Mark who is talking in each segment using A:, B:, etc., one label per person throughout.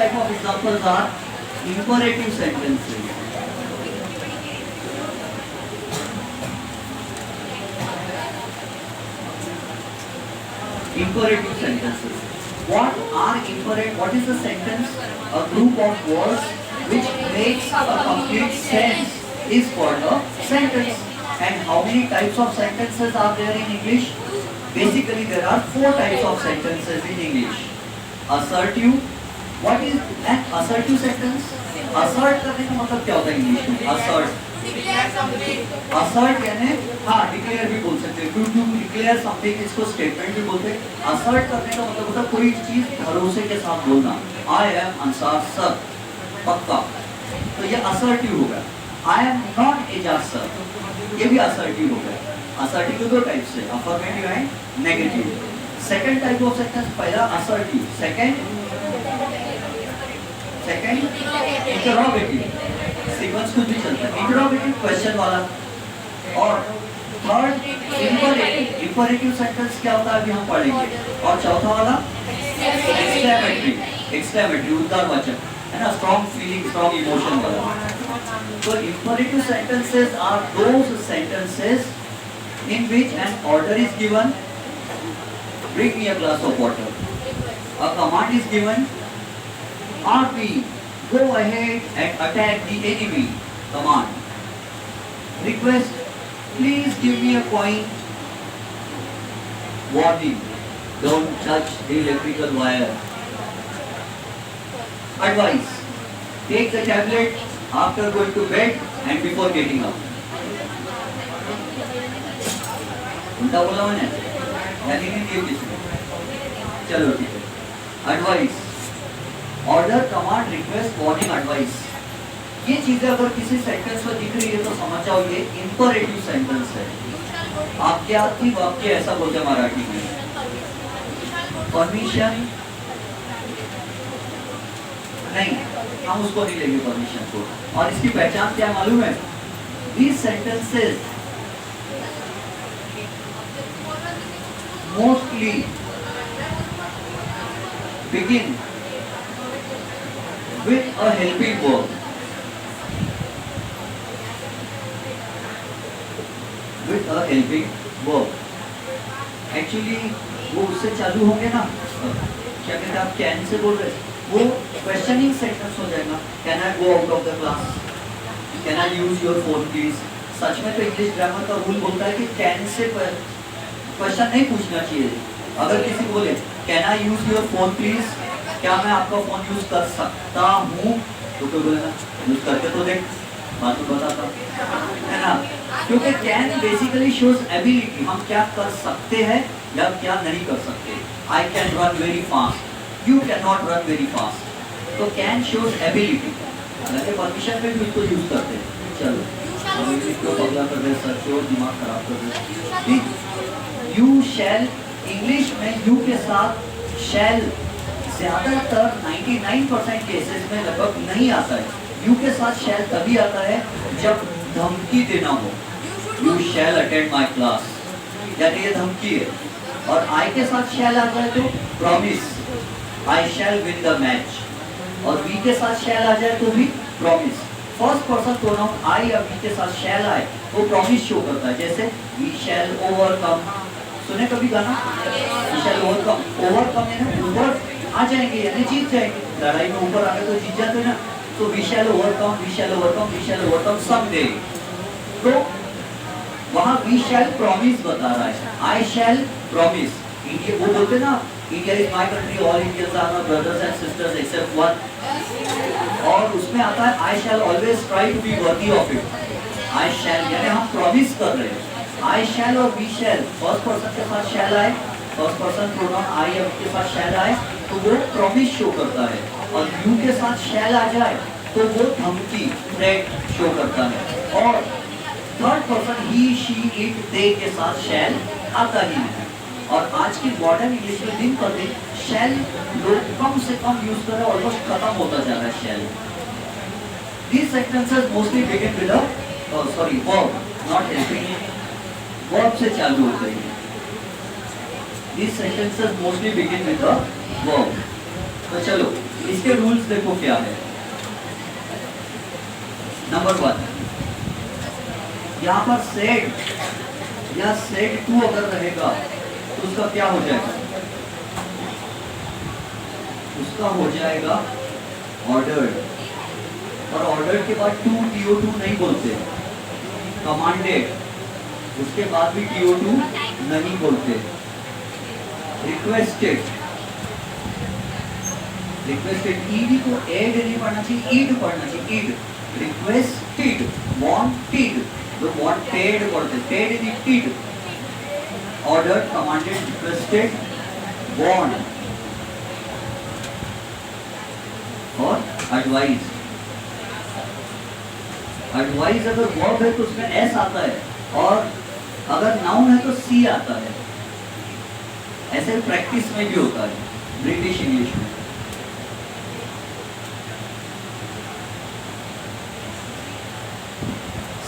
A: type of examples are imperative sentences. Imperative sentences. What are imperative? What is a sentence? A group of words which makes a complete sense is called a sentence. And how many types of sentences are there in English? Basically, there are 4 types of sentences in English. Assertive. What is an assertive sentence? Assert करने का मतलब क्या होता है English में? Assert. Assert यानी हाँ declare भी बोल सकते हैं. To declare something इसको statement भी बोलते हैं. Assert करने का मतलब होता है कोई चीज भरोसे के साथ बोलना. I am Ansar sir. पक्का. तो ये assertive हो गया. I am not Ejaz sir. ये भी assertive हो गया. Assertive के 2 टाइप्स है. Affirmative and negative. Second type of sentence पहला assertive. Second interrogative. सीक्वेंस कुछ भी चलता है. इंटरोगेटिव क्वेश्चन वाला. और थर्ड इंपरेटिव. इंपरेटिव सेंटेंस क्या होता है अभी हम पढ़ेंगे. और चौथा वाला एक्सक्लेमेटरी उद्गारवाचक है ना. स्ट्रॉन्ग फीलिंग स्ट्रॉन्ग इमोशन वाला. तो imperative sentences are those sentences in which an order is given. Bring me a glass of water. A command is given. Army, go ahead and attack the enemy. Command. Request, please give me a coin. Warning, don't touch the electrical wire. Advice, take the tablet after going to bed and before getting up. उल्टा बोला मैंने यानी नहीं दिए किसी. चलो ठीक है. Advice, order, command, request, warning, advice. ये चीजें अगर किसी सेंटेंस में दिख रही है तो समझ जाओ ये इंपरेटिव सेंटेंस है. आज्ञार्थी वाक्य ऐसा बोलते हैं मराठी में. परमिशन नहीं, हम उसको नहीं लेंगे परमिशन को. और इसकी पहचान क्या मालूम है? These sentences mostly begin with a helping verb. With a helping verb. Actually वो उससे चालू होंगे ना. क्या कहते हैं आप कैन से बोल रहे हैं वो क्वेश्चनिंग सेंटेंस हो जाएगा. Can I go out of the class? Can I use your phone please? सच में तो इंग्लिश ग्रामर का रूल बोलता है कि कैन से क्वेश्चन नहीं पूछना चाहिए. अगर किसी को बोले can I use your phone please, क्या मैं आपका फोन यूज कर सकता हूँ, तो कोई बोलेगा यूज करके तो देख, बात तो बताता है ना. क्योंकि कैन बेसिकली शोज एबिलिटी, हम क्या कर सकते हैं या क्या नहीं कर सकते. I can run very fast, you can not run very fast. तो कैन शोज एबिलिटी. हालांकि परमिशन में भी उसको यूज करते हैं. चलो इसको पगला कर रहे सर, शोर दिमाग खराब कर रहे. ठीक. यू शैल, इंग्लिश में यू के साथ शैल ज्यादातर 99% केसेस में लगभग नहीं आता है. यू के साथ शैल तभी आता है जब धमकी देना हो. You shall attend my class, यानी ये धमकी है. और आई के साथ शैल आ जाए तो promise, I shall win the match. और वी के साथ शैल आ जाए तो भी promise. First person pronoun I या वी के साथ शैल आए तो प्रॉमिस शो करता है. जैसे वी शैल ओवरकम. सुने कभी गाना? We shall overcome. ओवरकम यानी ऊपर आ जाएंगे यानी जीत जाएंगे. लड़ाई में ऊपर आ गए तो जीत जाते ना. तो we shall overcome, we shall overcome, we shall overcome someday. तो वहाँ वी शैल प्रॉमिस बता रहा है. I shell promise. इंडिया वो बोलते ना, India is my country, all Indians are my brothers and sisters except one. और उसमें आता है I shall always try to be worthy of it. I shall यानी हम प्रॉमिस कर रहे हैं. आई शैल और वी शैल फर्स्ट पर्सन के साथ शैल आए, फर्स्ट पर्सन प्रोनाउन आई या वी के साथ शैल आए तो वो प्रॉमिस शो करता है. और यू के साथ शैल आ जाए तो वो धमकी, थ्रेट शो करता है. और third person he she it they के साथ शैल आता ही नहीं. और आज की मॉडर्न इंग्लिश में दिन पर दिन शैल लोग कम से कम यूज कर रहे हैं. ऑलमोस्ट खत्म होता जा रहा है शैल. These sentences mostly begin with a verb, not helping. verb से चालू होते हैं. These sentences mostly begin with a verb. तो चलो इसके रूल्स देखो क्या है। नंबर 1, यहाँ पर सेट या सेट 2 अगर रहेगा तो उसका क्या हो जाएगा? उसका हो जाएगा ऑर्डर्ड, और ऑर्डर के बाद TO2 नहीं बोलते, कमांडेड, उसके बाद भी TO2 नहीं बोलते। रिक्वेस्टेड, रिक्वेस्टेड ईडी को एड नहीं पढ़ना चाहिए, ईड पढ़ना चाहिए, ईड। रिक्वेस्टेड, वांटेड, तो वांटेड बोलते, टेड इज टीड। ऑर्डर, कमांडेड, रिक्वेस्टेड, वांट और एडवाइज। एडवाइज अगर वर्ब है तो उसमें एस आता है, और अगर नाउन है तो सी आता है। ऐसे प्रैक्टिस में भी होता है ब्रिटिश इंग्लिश में।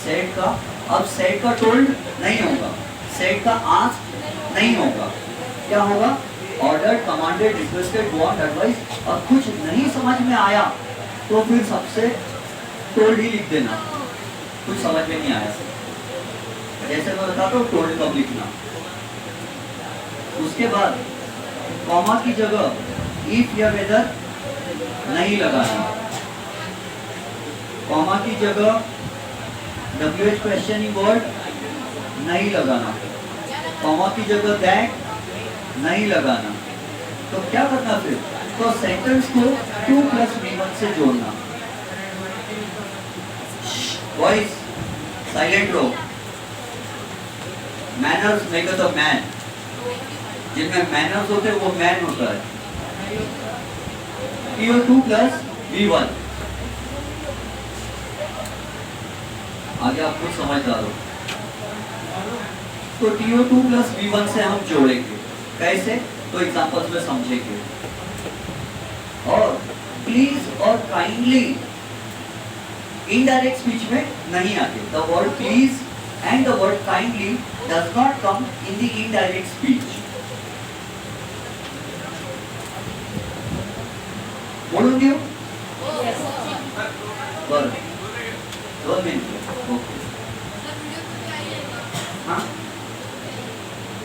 A: सेट का, अब सेट का टोल्ड नहीं होगा, सेट का आस्क्ड नहीं होगा, क्या होगा? Order, commanded, requested, want, advice. और कुछ नहीं समझ में आया तो फिर सबसे टोल्ड ही लिख देना, कुछ समझ में नहीं आया। जैसे मैं बताता हूँ टोल्ड कब लिखना। उसके बाद कॉमा की जगह इफ या वेदर नहीं लगाना, कॉमा की जगह WH क्वेश्चनिंग वर्ड नहीं लगाना, कॉमा की जगह दैट नहीं लगाना। तो क्या करना फिर? तो सेंटेंस को 2 + V1 से जोड़ना। वॉइस साइलेंट रहो। मैनर्स मेक अ मैन, जिनमें मैनर्स होते हैं वो मैन होता है। TO2 + V1। आगे आप कुछ समझदार हो तो TO2 + V1 से हम जोड़ेंगे। कैसे? तो एग्जांपल्स में समझेंगे। और प्लीज और काइंडली इनडायरेक्ट स्पीच में नहीं आते। The word please and the word kindly does not come in the indirect speech. बोलूंगी बस 2 मिनट। ओके, हाँ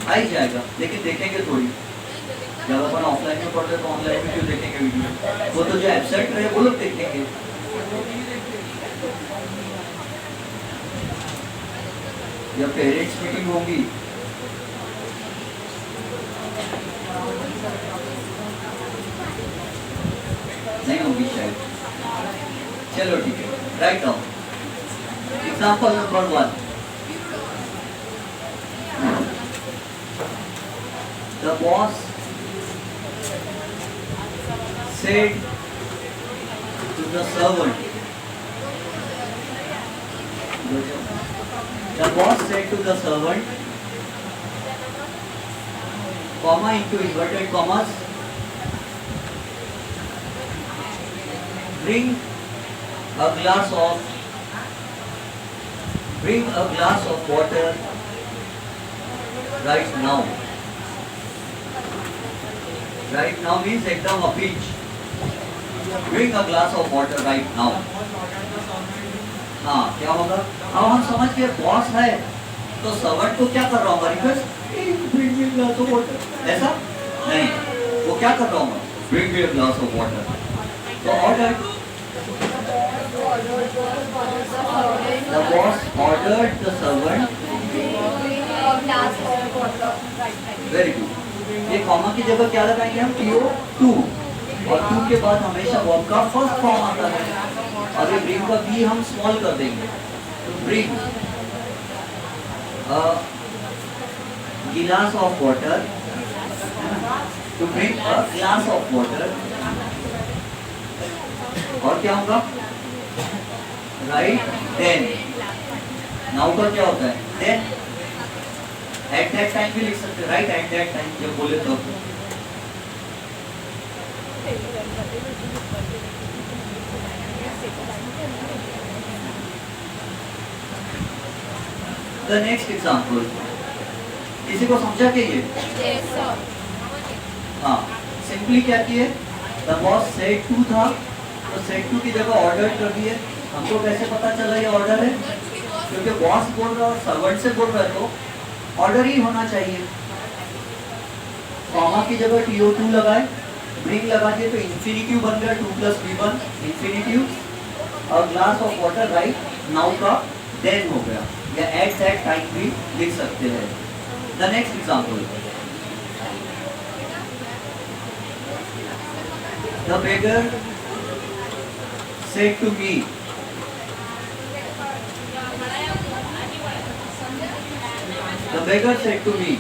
A: आ ही जाएगा, लेकिन देखेंगे थोड़ी। जब अपन ऑफलाइन में पढ़ते तो ऑनलाइन में क्यों देखेंगे वीडियो? वो तो जो एब्सेंट रहे वो लोग देखेंगे। जब पेरेंट्स मीटिंग होगी नहीं होगी शायद। चलो ठीक है, write down. Example number 1, the boss said to the servant, the boss said to the servant, comma into inverted commas, bring a glass of water right now. Right now means एकदम अभी। Bring a glass of water right now. हाँ, क्या होगा? अब हम समझ के boss है तो सर्वेंट को क्या कर रहा हूँ? Request, bring me a glass of water। ऐसा नहीं, वो क्या कर रहा हूँ? Bring me a glass of water। तो order, the boss ordered the servant a glass of water। Very good। ये कॉमा की जगह क्या लगाएंगे हम? TO2, और 2 के बाद हमेशा वर्ब का फर्स्ट फॉर्म आता है, और ये ब्रिंग का भी हम स्मॉल कर देंगे। तो bring glass of water, to bring a glass of water. और क्या होगा? Right then. नाउ का क्या होता है? देन। एट दैट टाइम भी लिख सकते हैं, राइट एट दैट टाइम जब बोले तो। द नेक्स्ट एग्जाम्पल, किसी को समझा के ये? हाँ, सिंपली क्या किए? द बॉस सेड टू था, तो सेड टू की जगह ऑर्डर कर दिए। हमको कैसे पता चला ये ऑर्डर है? क्योंकि बॉस बोल रहा है और सर्वेंट से बोल रहा है तो ऑर्डर ही होना चाहिए। कॉमा की जगह TO2 लगाए, ब्रिंग लगा दिए तो इंफिनिटिव बन गया 2 + V1 इंफिनिटिव। और glass of water right now का देन हो गया, या एट दैट टाइम भी लिख सकते हैं। The next example, the beggar said to me, the beggar said to me,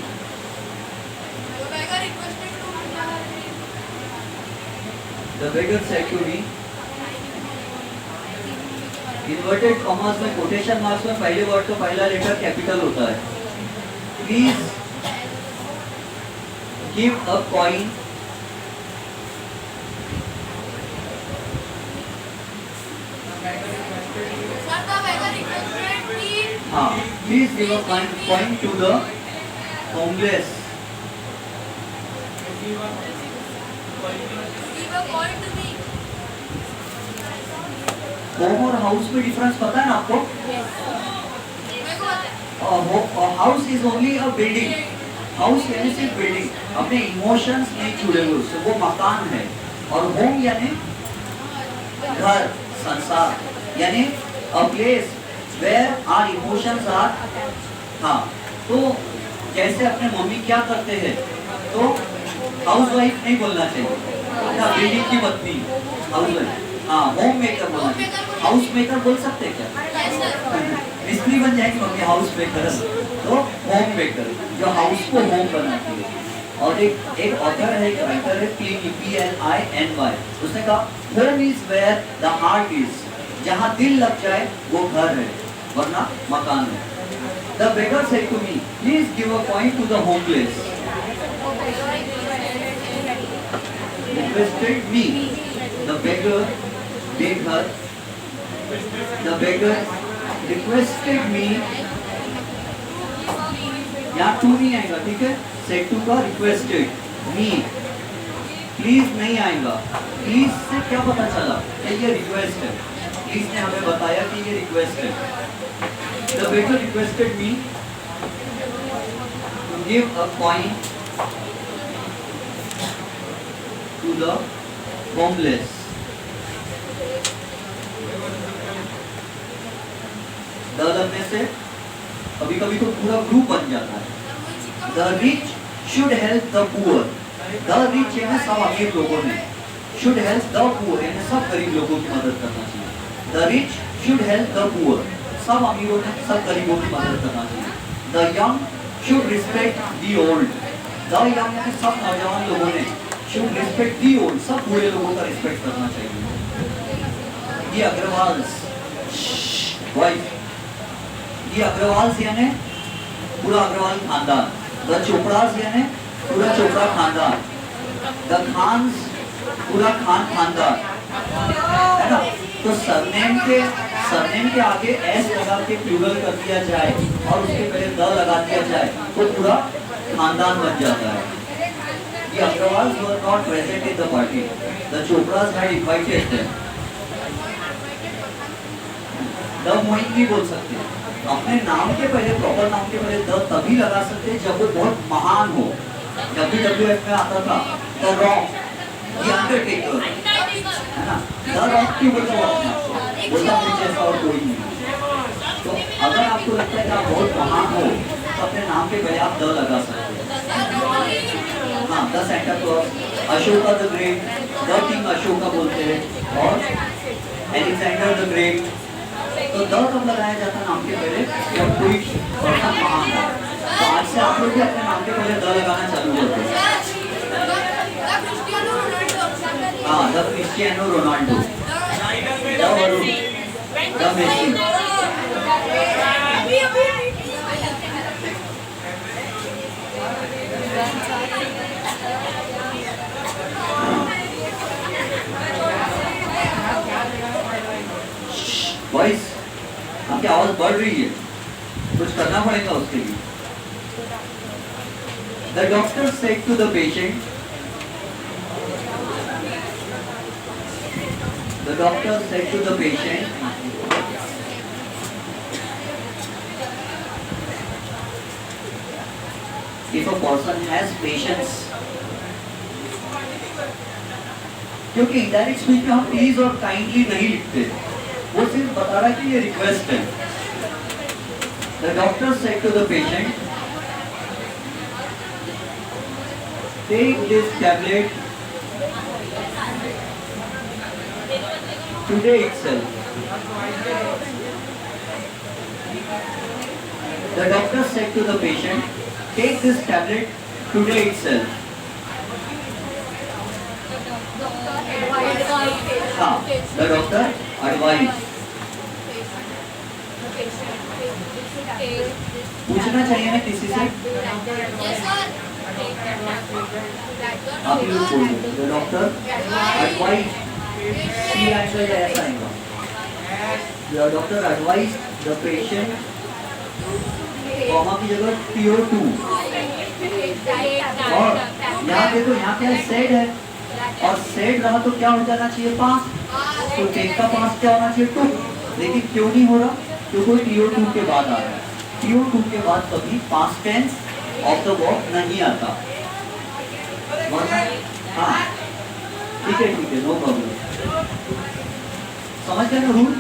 A: the beggar said to me, inverted commas में कोटेशन मार्क्स में पहले वर्ड का पहला लेटर कैपिटल होता है। प्लीज गिव अ कॉइन हाँ, please give a coin to the homeless. Home और house में डिफरेंस पता है ना आपको? House is only a building, house यानी सिर्फ बिल्डिंग, अपने इमोशंस नहीं जुड़े हुए उससे, वो मकान है। और होम यानी घर, संसार, यानी a place where are emotions are. हाँ, तो जैसे अपने मम्मी क्या करते हैं तो हाउस वाइफ नहीं बोलना चाहिए, बिल्डिंग की पत्नी हाउस वाइफ। हाँ, होम मेकर बोलना चाहिए। हाउस मेकर बोल सकते हैं क्या? मिस्त्री बन जाएंगे मम्मी हाउस मेकर, तो होम मेकर जो हाउस को होम बनाती है। और एक ऑथर है, एक राइटर है, PLINY, उसने कहा home is where the heart is, जहाँ दिल लग जाए वो घर है, वरना मकान है। The beggar said to me, please give a coin to the homeless. Requested me, the beggar requested me, यहाँ टू नहीं आएगा, ठीक है? सेड टू का रिक्वेस्टेड, मी प्लीज नहीं आएगा। प्लीज से क्या पता चला कि ये रिक्वेस्ट है, प्लीज ने हमें बताया कि ये रिक्वेस्ट है। The beggar requested me to give a coin to the homeless। The लगने से कभी कभी तो पूरा ग्रुप बन जाता है। The rich should help the poor, the rich यानी सब अमीर लोगों ने, शुड हेल्प द पुअर यानी सब गरीब लोगों की मदद करना चाहिए। The rich should help the poor, सब अमीरों ने सब गरीबों की मदद करना चाहिए। The young should respect the old, the young यानी सब नौजवान लोगों ने should respect the old, सब बूढ़े लोगों का रिस्पेक्ट करना चाहिए। ये अग्रवाल्स वाइफ, ये अग्रवाल्स यानी पूरा अग्रवाल खानदान। द चोपड़ास यानी पूरा चोपड़ा खानदान। द खान्स पूरा खान खानदान, है ना? तो सरनेम के आगे एस लगा के प्लूरल कर दिया जाए और उसके पहले द लगा दिया जाए तो पूरा खानदान बन जाता है। The Agrawals were not present in the party. The Chopras had invited them. The मोइन भी बोल सकते हैं, अपने नाम के पहले, प्रॉपर नाम के पहले द तभी लगा सकते हैं जब वो बहुत महान हो। WWF में आता था द रॉक, द अंडरटेकर, है ना? द रॉक क्यों बोलता है? बोलता मुझे ऐसा और कोई नहीं। तो अगर आपको लगता है कि आप बहुत महान हो तो अपने नाम के पहले आप द लगा सकते हैं। हाँ, the Santa Claus, Ashoka the great, the king Ashoka बोलते हैं, और एलेक्जेंडर द ग्रेट। तो द कब लगाया जाता है नाम के पहले? जब कोई पर्सन महान हो। तो आज से आप लोग भी अपने नाम के पहले द लगाना चालू करते हैं। हाँ, the Cristiano Ronaldo, the Varun, the Messi. Voice आपकी आवाज बढ़ रही है, कुछ करना पड़ेगा उसके लिए। The doctor said to the patient, The doctor said to the patient, if a person has patience, क्योंकि इंडायरेक्ट स्पीच में हम प्लीज और काइंडली नहीं लिखते, वो सिर्फ बता रहा है कि ये रिक्वेस्ट है. The doctor said to the patient, take this tablet today itself. The doctor said to the patient, take this tablet today itself. हाँ, the doctor advised. पूछना चाहिए ना किसी से. आप लोग बोल दो. The doctor advised. C answer ऐसा आएगा. The doctor advised the patient. Comma की जगह PO2. और यहाँ देखो, यहाँ क्या सेड है, और सेड रहा तो क्या हो जाना चाहिए, पास. तो टेक का पास क्या होना चाहिए, टू. लेकिन क्यों नहीं हो रहा, क्योंकि TO2 के बाद आ रहा है. TO2 के बाद कभी past tense of the verb नहीं आता. हाँ ठीक है, नो प्रॉब्लम. समझ गए ना रूल.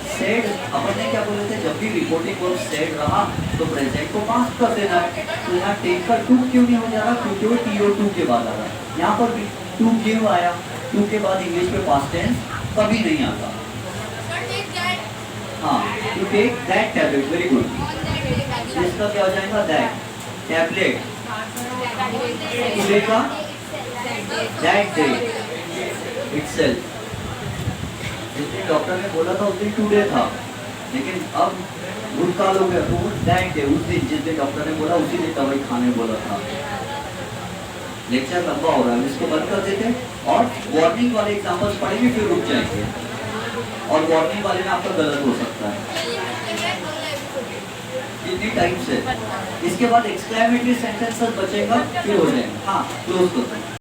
A: सेड अपन ने क्या बोले थे, जब भी रिपोर्टिंग वर्ब सेड रहा तो प्रेजेंट को पास्ट कर देना है. तो यहाँ टेक का टू क्यों नहीं हो जा रहा, क्योंकि वो TO2 के बाद आ रहा है. यहाँ पर भी टू क्यों आया, टू के बाद इंग्लिश में पास्ट टेंस कभी नहीं आता. हाँ, to take that tablet. Very good. इसका क्या हो जाएगा, दैट टैबलेट. टुडे का दैट डे इटसेल्फ. जिस दिन डॉक्टर ने बोला था उस दिन टुडे था, लेकिन अब भूतकाल हो गया, तो दैट डे, उस दिन जिस दिन डॉक्टर ने बोला उसी दिन दवाई खाने बोला था. लेक्चर लंबा हो रहा है, इसको बंद कर देते हैं और वार्निंग वाले एग्जांपल्स पढ़ेंगे, फिर रुक जाएंगे. और वार्निंग वाले में आपका गलत हो सकता है कितनी टाइम से. इसके बाद एक्सक्लेमेटरी सेंटेंसेस बचेगा, फिर हो जाएगा. हाँ, क्लोज करते हैं.